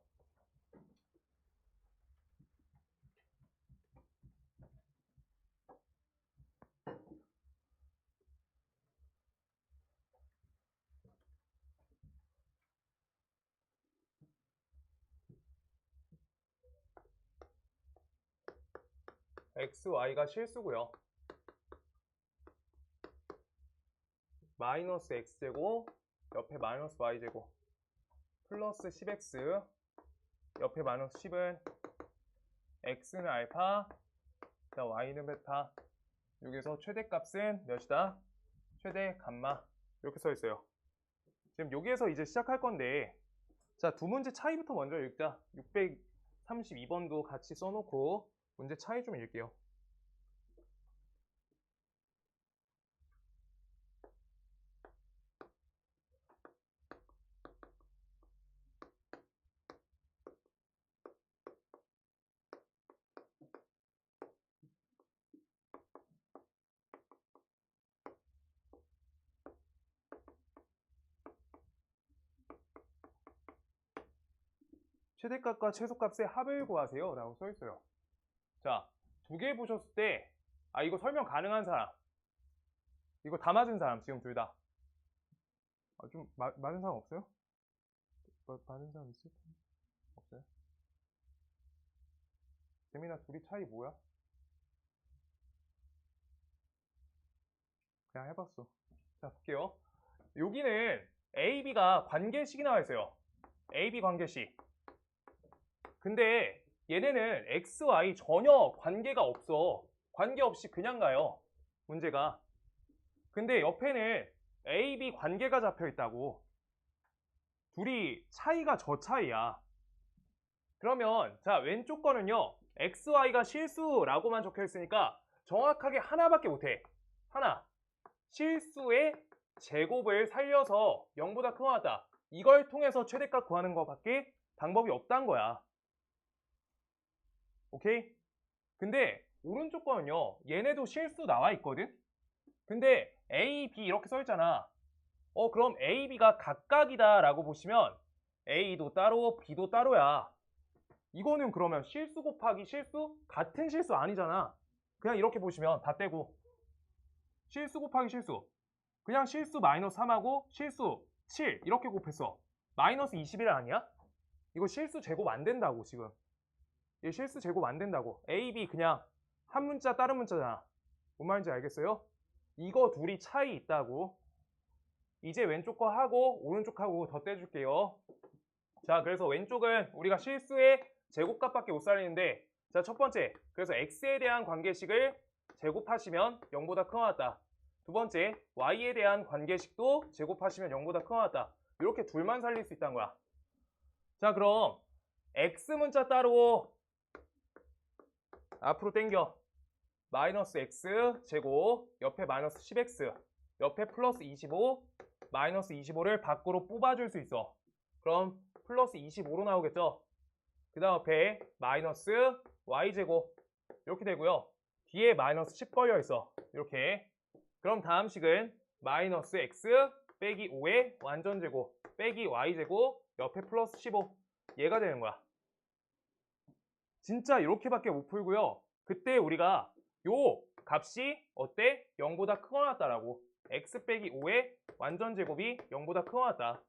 x, y가 실수고요. 마이너스 x제곱 옆에 마이너스 y제곱 플러스 10x 옆에 마이너스 10은 x는 알파, 자 y는 베타. 여기서 최대값은 몇이다? 최대 감마. 이렇게 써 있어요. 지금 여기에서 이제 시작할 건데, 자, 두 문제 차이부터 먼저 읽자. 632번도 같이 써놓고 문제 차이 좀 읽게요. 최대값과 최소값의 합을 구하세요 라고 써 있어요. 자, 두 개 보셨을 때, 이거 설명 가능한 사람, 이거 다 맞은 사람, 지금 둘 다. 좀 맞은 사람 없어요? 맞은 사람 있을 텐데. 없어요? 재민아, 둘이 차이 뭐야? 그냥 해봤어. 자, 볼게요. 여기는 A, B가 관계식이 나와 있어요. A, B 관계식. 근데 얘네는 X, Y 전혀 관계가 없어. 관계없이 그냥 가요, 문제가. 근데 옆에는 A, B 관계가 잡혀 있다고. 둘이 차이가 저 차이야. 그러면 자, 왼쪽 거는요, X, Y가 실수라고만 적혀 있으니까 정확하게 하나밖에 못해. 하나. 실수의 제곱을 살려서 0보다 크거나 같다. 이걸 통해서 최대값 구하는 것밖에 방법이 없다는 거야. 오케이? 근데 오른쪽 거는요, 얘네도 실수 나와 있거든? 근데 A, B 이렇게 써 있잖아. 그럼 A, B가 각각이다 라고 보시면 A도 따로 B도 따로야. 이거는 그러면 실수 곱하기 실수? 같은 실수 아니잖아. 그냥 이렇게 보시면 다 떼고 실수 곱하기 실수, 그냥 실수 마이너스 3하고 실수 7 이렇게 곱했어. 마이너스 21 아니야? 이거 실수 제곱 안 된다고. 지금 얘 실수 제곱 안 된다고. A, B 그냥 한 문자 다른 문자잖아. 뭔 말인지 알겠어요? 이거 둘이 차이 있다고. 이제 왼쪽 거 하고 오른쪽 하고 더 떼줄게요. 자, 그래서 왼쪽은 우리가 실수의 제곱값밖에 못 살리는데, 자, 첫 번째, 그래서 x에 대한 관계식을 제곱하시면 0보다 크거나 같다. 두 번째, y에 대한 관계식도 제곱하시면 0보다 크거나 같다. 이렇게 둘만 살릴 수 있다는 거야. 자, 그럼 x 문자 따로 앞으로 당겨. 마이너스 x 제곱 옆에 마이너스 10x 옆에 플러스 25 마이너스 25를 밖으로 뽑아줄 수 있어. 그럼 플러스 25로 나오겠죠. 그 다음 옆에 마이너스 y제곱 이렇게 되고요. 뒤에 마이너스 10 걸려 있어. 이렇게. 그럼 다음 식은 마이너스 x 빼기 5의 완전제곱 빼기 y제곱 옆에 플러스 15 얘가 되는 거야. 진짜 이렇게밖에 못 풀고요. 그때 우리가 요 값이 어때? 0보다 크거나 같다라고. x 빼기 5의 완전제곱이 0보다 크거나 같다.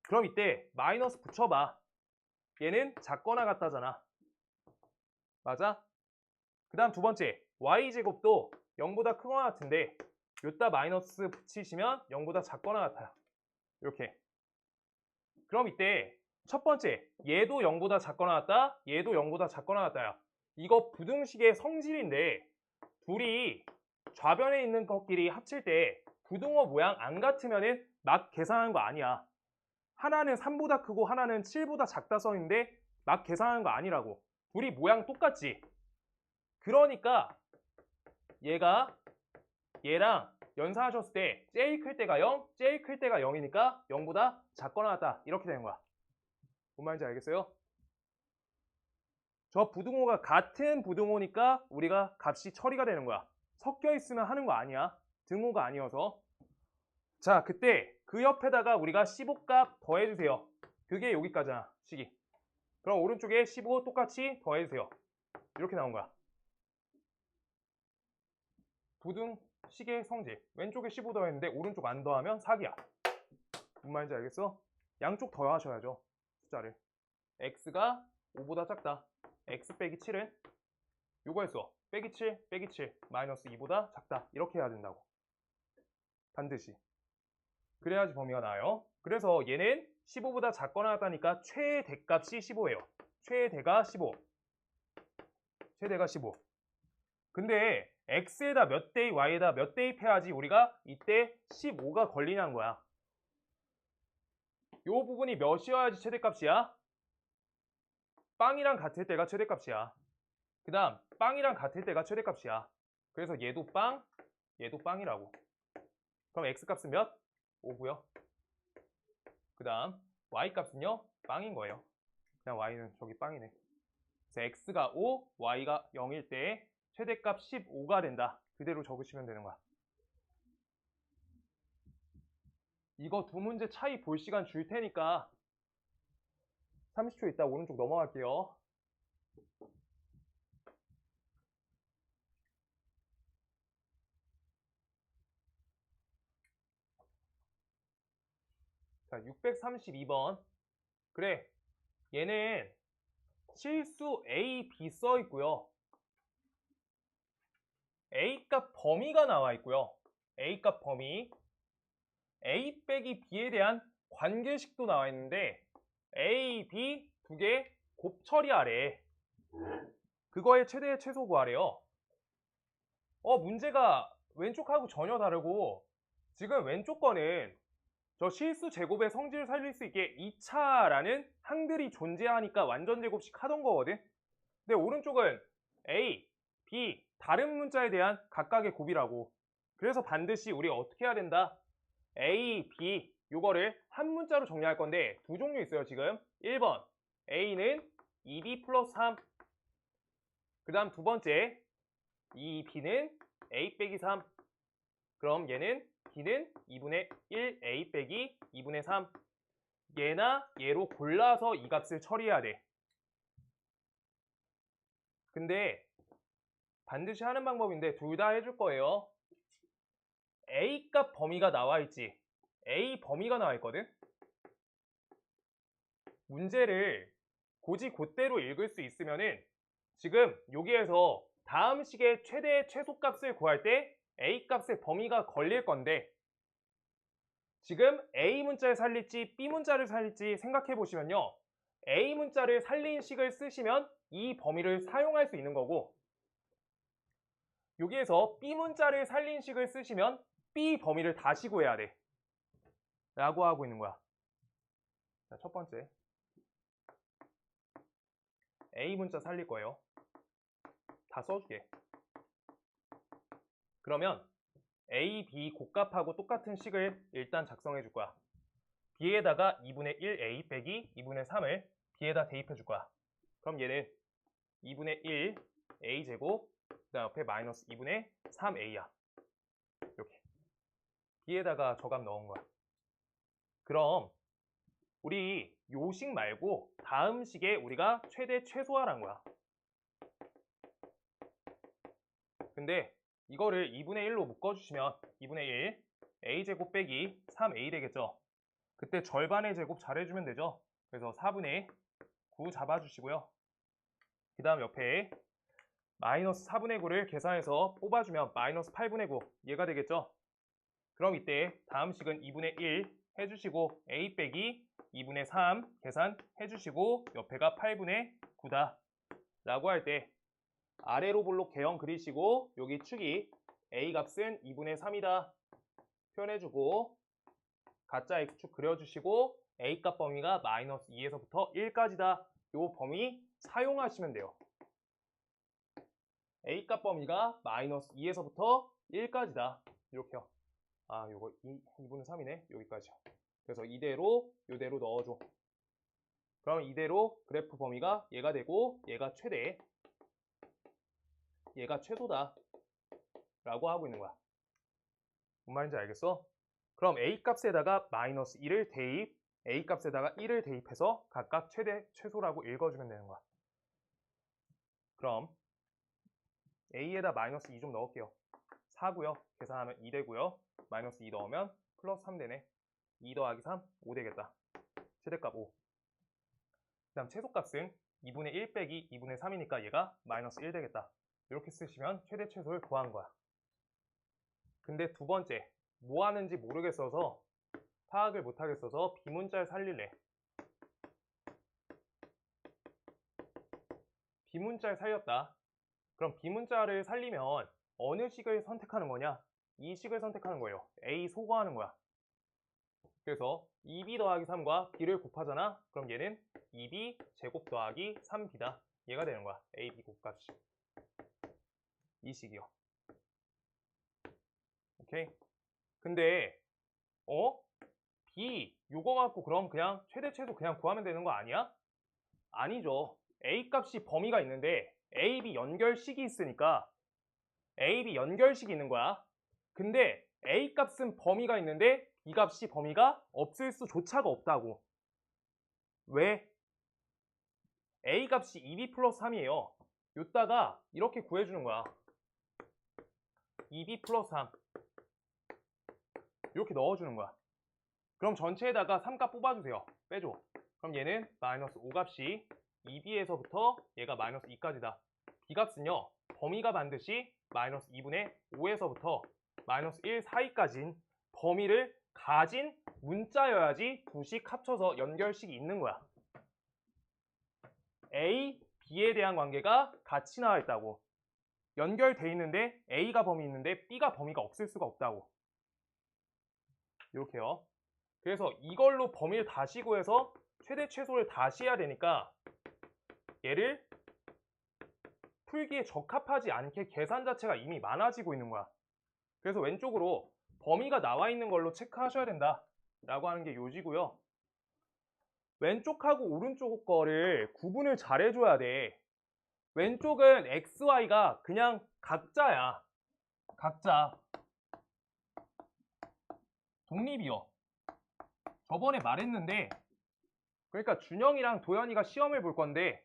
그럼 이때 마이너스 붙여봐. 얘는 작거나 같다잖아. 맞아? 그 다음 두 번째, y제곱도 0보다 크거나 같은데 요따 마이너스 붙이시면 0보다 작거나 같아요. 이렇게. 그럼 이때 첫 번째, 얘도 0보다 작거나 같다, 얘도 0보다 작거나 같다야. 이거 부등식의 성질인데 둘이 좌변에 있는 것끼리 합칠 때 부등호 모양 안 같으면은 막 계산하는 거 아니야. 하나는 3보다 크고 하나는 7보다 작다 써있는데 막 계산하는 거 아니라고. 둘이 모양 똑같지. 그러니까 얘가 얘랑 연산하셨을 때 제일 클 때가 0, 제일 클 때가 0이니까 0보다 작거나 같다. 이렇게 되는 거야. 뭔 말인지 알겠어요? 저 부등호가 같은 부등호니까 우리가 값이 처리가 되는 거야. 섞여 있으면 하는 거 아니야. 등호가 아니어서. 자, 그때 그 옆에다가 우리가 15값 더해주세요. 그게 여기까지야, 식이. 그럼 오른쪽에 15 똑같이 더해주세요. 이렇게 나온 거야. 부등식의 성질. 왼쪽에 15 더했는데 오른쪽 안 더하면 사기야. 무슨 말인지 알겠어? 양쪽 더하셔야죠. 숫자를. x가 5보다 작다. x 빼기 7은 요거였어. 빼기 7, 빼기 7, 마이너스 2보다 작다. 이렇게 해야 된다고. 반드시. 그래야지 범위가 나와요. 그래서 얘는 15보다 작거나 같다니까 최대값이 15예요. 최대가 15. 최대가 15. 근데 x에다 몇 대입, y에다 몇 대입 해야지 우리가 이때 15가 걸리냐는 거야. 요 부분이 몇이어야지 최대값이야? 빵이랑 같을 때가 최대값이야. 그 다음 빵이랑 같을 때가 최대값이야. 그래서 얘도 빵, 얘도 빵이라고. 그럼 x값은 몇? 5고요. 그 다음 y값은요? 빵인 거예요. 그냥 y는 저기 빵이네. 그래서 x가 5, y가 0일 때 최대값 15가 된다. 그대로 적으시면 되는 거야. 이거 두 문제 차이 볼 시간 줄 테니까 30초 있다 오른쪽 넘어갈게요. 자, 632번. 그래, 얘는 실수 A, B 써 있고요. A값 범위가 나와 있고요. A값 범위. A 빼기 B에 대한 관계식도 나와 있는데 A, B 두 개 곱 처리하래. 그거의 최대 최소 구하래요. 문제가 왼쪽하고 전혀 다르고 지금 왼쪽 거는 저 실수 제곱의 성질을 살릴 수 있게 2차라는 항들이 존재하니까 완전 제곱식 하던 거거든. 근데 오른쪽은 A, B 다른 문자에 대한 각각의 곱이라고. 그래서 반드시 우리가 어떻게 해야 된다? A, B 요거를 한 문자로 정리할 건데 두 종류 있어요 지금. 1번 A는 2B 플러스 3. 그 다음 두 번째 2B는 A 빼기 3. 그럼 얘는 B는 2분의 1 A 빼기 2분의 3. 얘나 얘로 골라서 이 값을 처리해야 돼. 근데 반드시 하는 방법인데 둘 다 해줄 거예요. A 값 범위가 나와 있지. A 범위가 나와 있거든. 문제를 고지 곧대로 읽을 수 있으면은 지금 여기에서 다음 식의 최대 최소값을 구할 때 A 값의 범위가 걸릴 건데 지금 A 문자를 살릴지 B 문자를 살릴지 생각해 보시면요. A 문자를 살린 식을 쓰시면 이 범위를 사용할 수 있는 거고 여기에서 B 문자를 살린 식을 쓰시면 B 범위를 다시 구해야 돼. 라고 하고 있는 거야. 자, 첫 번째. A 문자 살릴 거예요. 다 써줄게. 그러면 A, B 곱값하고 똑같은 식을 일단 작성해 줄 거야. B에다가 2분의 1 A 빼기 2분의 3을 B에다 대입해 줄 거야. 그럼 얘는 2분의 1 A 제곱 그 다음 옆에 마이너스 2분의 3A야. 이렇게. B에다가 저값 넣은 거야. 그럼 우리 요 식 말고 다음 식에 우리가 최대 최소화란 거야. 근데 이거를 2분의 1로 묶어주시면 2분의 1 A제곱 빼기 3A 되겠죠. 그때 절반의 제곱 잘해주면 되죠. 그래서 4분의 9 잡아주시고요. 그 다음 옆에 마이너스 4분의 9를 계산해서 뽑아주면 마이너스 8분의 9 얘가 되겠죠. 그럼 이때 다음 식은 2분의 1 해주시고 A 빼기 2분의 3 계산해주시고 옆에가 8분의 9다 라고 할 때 아래로 볼록 개형 그리시고 여기 축이 A 값은 2분의 3이다 표현해주고 가짜 X축 그려주시고 A 값 범위가 마이너스 2에서부터 1까지다 요 범위 사용하시면 돼요. A값 범위가 마이너스 2에서부터 1까지다. 이렇게요. 아, 요거 2분의 3이네. 여기까지. 그래서 이대로 요대로 넣어줘. 그럼 이대로 그래프 범위가 얘가 되고 얘가 최대, 얘가 최소다 라고 하고 있는 거야. 뭔 말인지 알겠어? 그럼 A값에다가 마이너스 2를 대입, A값에다가 1을 대입해서 각각 최대, 최소라고 읽어주면 되는 거야. 그럼 A에다 마이너스 2 좀 넣을게요. 4고요. 계산하면 2 되고요. 마이너스 2 넣으면 플러스 3 되네. 2 더하기 3, 5 되겠다. 최대값 5. 그 다음 최소값은 2분의 1 빼기 2분의 3이니까 얘가 마이너스 1 되겠다. 이렇게 쓰시면 최대 최소를 구한 거야. 근데 두 번째, 뭐 하는지 모르겠어서 파악을 못하겠어서 비문자를 살릴래. 비문자를 살렸다. 그럼 비문자를 살리면 어느 식을 선택하는 거냐? 이 식을 선택하는 거예요. A 소거하는 거야. 그래서 2b 더하기 3과 b를 곱하잖아. 그럼 얘는 2b 제곱 더하기 3b다. 얘가 되는 거야. a, b 곱값이. 이 식이요. 오케이? 근데 b 요거 갖고 그럼 그냥 최대 최소 그냥 구하면 되는 거 아니야? 아니죠. a 값이 범위가 있는데 a, b 연결식이 있으니까 a, b 연결식이 있는 거야. 근데 a 값은 범위가 있는데 b 값이 범위가 없을 수조차가 없다고. 왜? a 값이 2b 플러스 3이에요. 요따가 이렇게 구해주는 거야. 2b 플러스 3 이렇게 넣어주는 거야. 그럼 전체에다가 3값 뽑아주세요. 빼줘. 그럼 얘는 마이너스 5값이 2b에서부터 얘가 마이너스 2까지다. b값은요. 범위가 반드시 마이너스 2분의 5에서부터 마이너스 1 사이까지인 범위를 가진 문자여야지 두 식 합쳐서 연결식이 있는 거야. A, B에 대한 관계가 같이 나와 있다고. 연결돼 있는데 A가 범위 있는데 B가 범위가 없을 수가 없다고. 이렇게요. 그래서 이걸로 범위를 다시 구해서 최대 최소를 다시 해야 되니까 얘를 풀기에 적합하지 않게 계산 자체가 이미 많아지고 있는 거야. 그래서 왼쪽으로 범위가 나와 있는 걸로 체크하셔야 된다 라고 하는 게 요지고요. 왼쪽하고 오른쪽 거를 구분을 잘 해줘야 돼. 왼쪽은 XY가 그냥 각자야. 각자. 독립이요. 저번에 말했는데, 그러니까 준영이랑 도현이가 시험을 볼 건데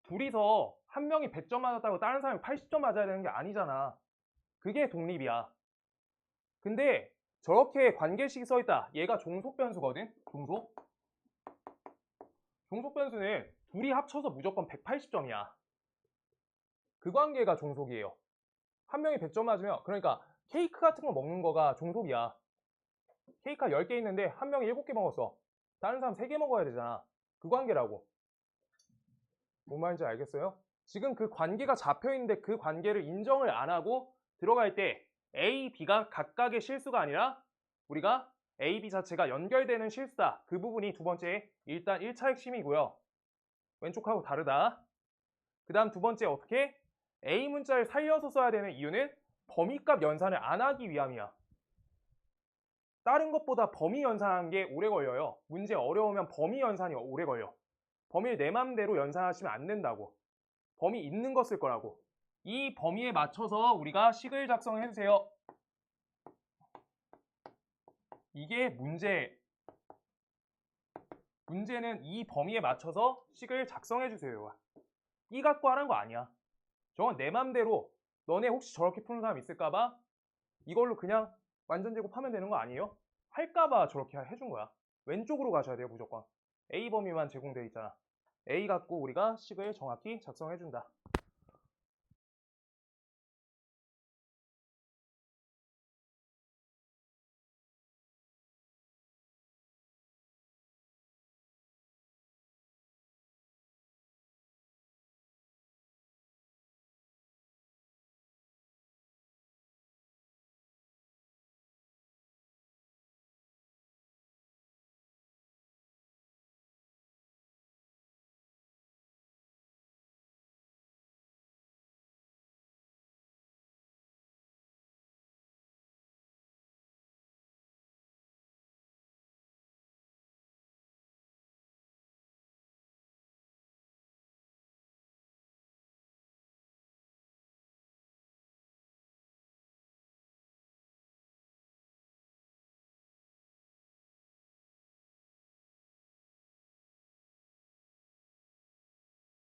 둘이서 한 명이 100점 맞았다고 다른 사람이 80점 맞아야 되는 게 아니잖아. 그게 독립이야. 근데 저렇게 관계식이 써있다. 얘가 종속 변수거든. 종속 변수는 둘이 합쳐서 무조건 180점이야. 그 관계가 종속이에요. 한 명이 100점 맞으면, 그러니까 케이크 같은 거 먹는 거가 종속이야. 케이크가 10개 있는데 한 명이 7개 먹었어. 다른 사람 3개 먹어야 되잖아. 그 관계라고. 뭔 말인지 알겠어요? 지금 그 관계가 잡혀 있는데 그 관계를 인정을 안 하고 들어갈 때 A, B가 각각의 실수가 아니라 우리가 A, B 자체가 연결되는 실수다. 그 부분이 두 번째 일단 1차 핵심이고요. 왼쪽하고 다르다. 그 다음 두 번째 어떻게? A 문자를 살려서 써야 되는 이유는 범위값 연산을 안 하기 위함이야. 다른 것보다 범위 연산하는 게 오래 걸려요. 문제 어려우면 범위 연산이 오래 걸려. 범위를 내 맘대로 연산하시면 안 된다고. 범위 있는 거 쓸 거라고. 이 범위에 맞춰서 우리가 식을 작성해 주세요. 이게 문제는 이 범위에 맞춰서 식을 작성해 주세요. 이 갖고 하는 거 아니야. 저건 내 맘대로. 너네 혹시 저렇게 푸는 사람 있을까봐 이걸로 그냥 완전 제곱하면 되는 거 아니에요? 할까봐 저렇게 해준 거야. 왼쪽으로 가셔야 돼요, 무조건. A 범위만 제공되어 있잖아. A 갖고 우리가 식을 정확히 작성해 준다.